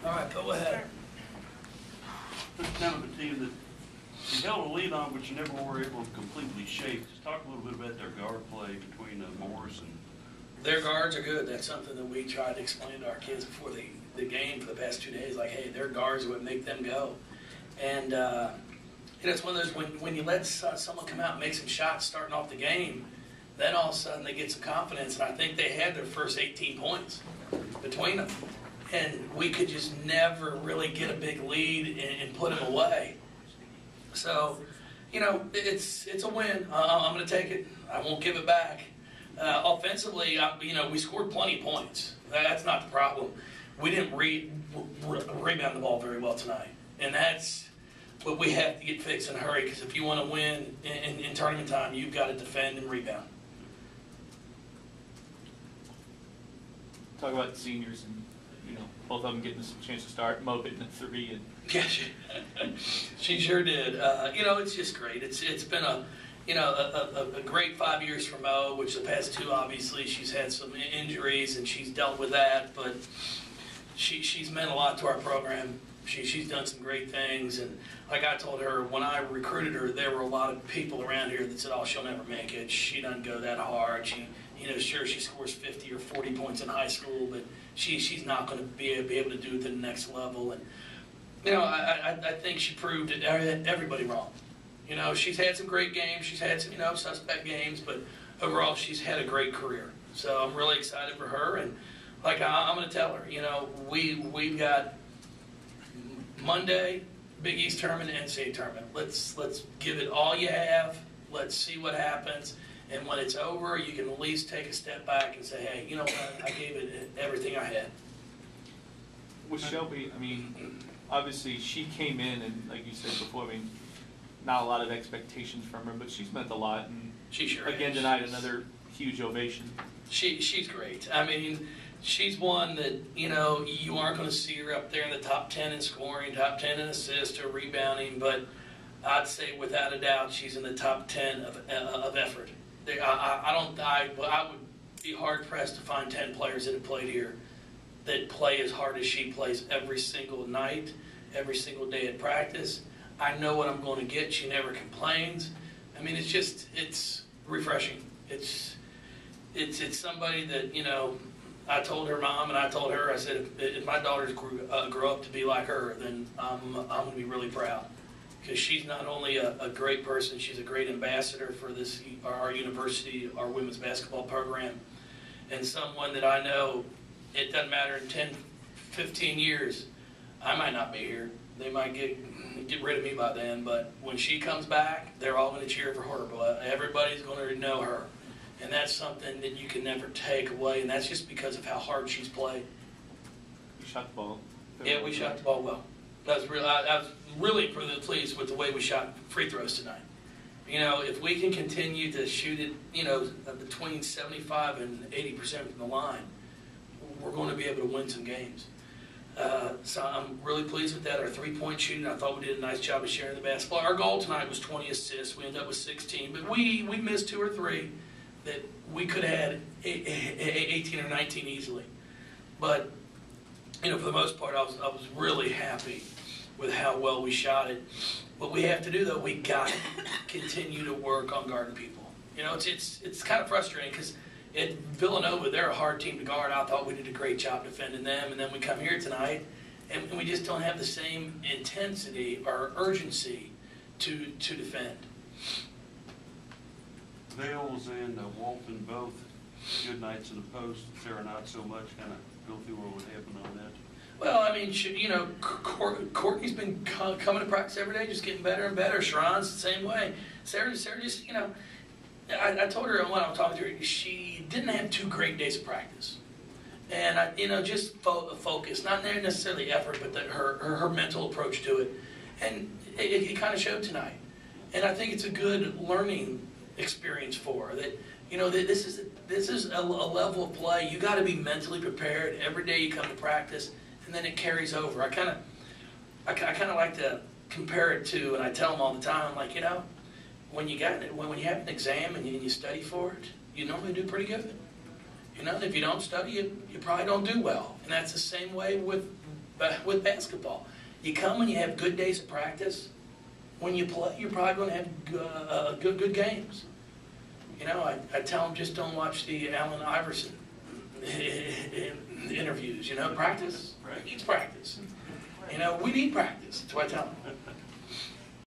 All right, go ahead. It's kind of a team that you held a lead on, but you never were able to completely shape. Just talk a little bit about their guard play between Morris and... Their guards are good. That's something that we tried to explain to our kids before the game for the past 2 days. Like, hey, their guards are what make them go. And it's one of those, when you let someone come out and make some shots starting off the game, then all of a sudden they get some confidence. And I think they had their first 18 points between them. And we could just never really get a big lead and put them away. So, it's a win. I'm going to take it. I won't give it back. Offensively, we scored plenty of points. That's not the problem. We didn't rebound the ball very well tonight. And that's what we have to get fixed in a hurry, because if you want to win in tournament time, you've got to defend and rebound. Talk about the seniors and, both of them getting some chance to start. Mo hitting the three. And yeah, she sure did. It's just great. It's been a great 5 years for Mo, which the past 2, obviously, she's had some injuries and she's dealt with that, but she's meant a lot to our program. She's done some great things, and like I told her, when I recruited her, there were a lot of people around here that said, oh, she'll never make it. She doesn't go that hard. Sure, she scores 50 or 40 points in high school, but she's not going to be able to do it to the next level. And, I think she proved everybody wrong. She's had some great games. She's had some, suspect games, but overall she's had a great career. So I'm really excited for her. And like I'm going to tell her, we've got Monday, Big East tournament, NCAA tournament. Let's give it all you have. Let's see what happens. And when it's over, you can at least take a step back and say, hey, you know what? I gave it everything I had. With Shelby, obviously she came in, and like you said before, not a lot of expectations from her, but she's meant a lot. And she sure again is. Tonight, another huge ovation. She's great. She's one that, you aren't going to see her up there in the top 10 in scoring, top 10 in assists or rebounding, but I'd say without a doubt she's in the top 10 of effort. I would be hard-pressed to find 10 players that have played here that play as hard as she plays every single night, every single day at practice. I know what I'm going to get. She never complains. It's refreshing. It's somebody that, I told her mom and I told her, I said, if my daughters grow up to be like her, then I'm going to be really proud. Because she's not only a great person, she's a great ambassador for our university, our women's basketball program, and someone that I know, it doesn't matter, in 10, 15 years, I might not be here. They might get rid of me by then, but when she comes back, they're all going to cheer for her. But everybody's going to know her. And that's something that you can never take away, and that's just because of how hard she's played. You shot the ball. Yeah, we shot the ball well. I was really pleased with the way we shot free throws tonight. If we can continue to shoot it, between 75 and 80% from the line, we're going to be able to win some games. So I'm really pleased with that. Our three-point shooting, I thought we did a nice job of sharing the basketball. Our goal tonight was 20 assists. We ended up with 16, but we missed 2 or 3 that we could have had 18 or 19 easily. But for the most part, I was really happy with how well we shot it. What we have to do, though, we got to continue to work on guarding people. It's kind of frustrating because at Villanova, they're a hard team to guard. I thought we did a great job defending them, and then we come here tonight, and we just don't have the same intensity or urgency to defend. Walz and Walton both good nights in the post. Sarah not so much. Kind of go through what happened on that. Well, Courtney's been coming to practice every day, just getting better and better. Sharon's the same way. Sarah just, I told her when I was talking to her, she didn't have 2 great days of practice. And, just focus, not necessarily effort, but her mental approach to it. And it kind of showed tonight. And I think it's a good learning experience for her. That this is a level of play. You got to be mentally prepared every day you come to practice, and then it carries over. I kind of like to compare it to, and I tell them all the time, like when you have an exam and you study for it, you normally do pretty good. You know, if you don't study, you probably don't do well. And that's the same way with basketball. You come and you have good days of practice. When you play, you're probably going to have good games. You know, I tell them just don't watch the Allen Iverson interviews. You know, practice needs practice. You know, we need practice. That's what I tell them.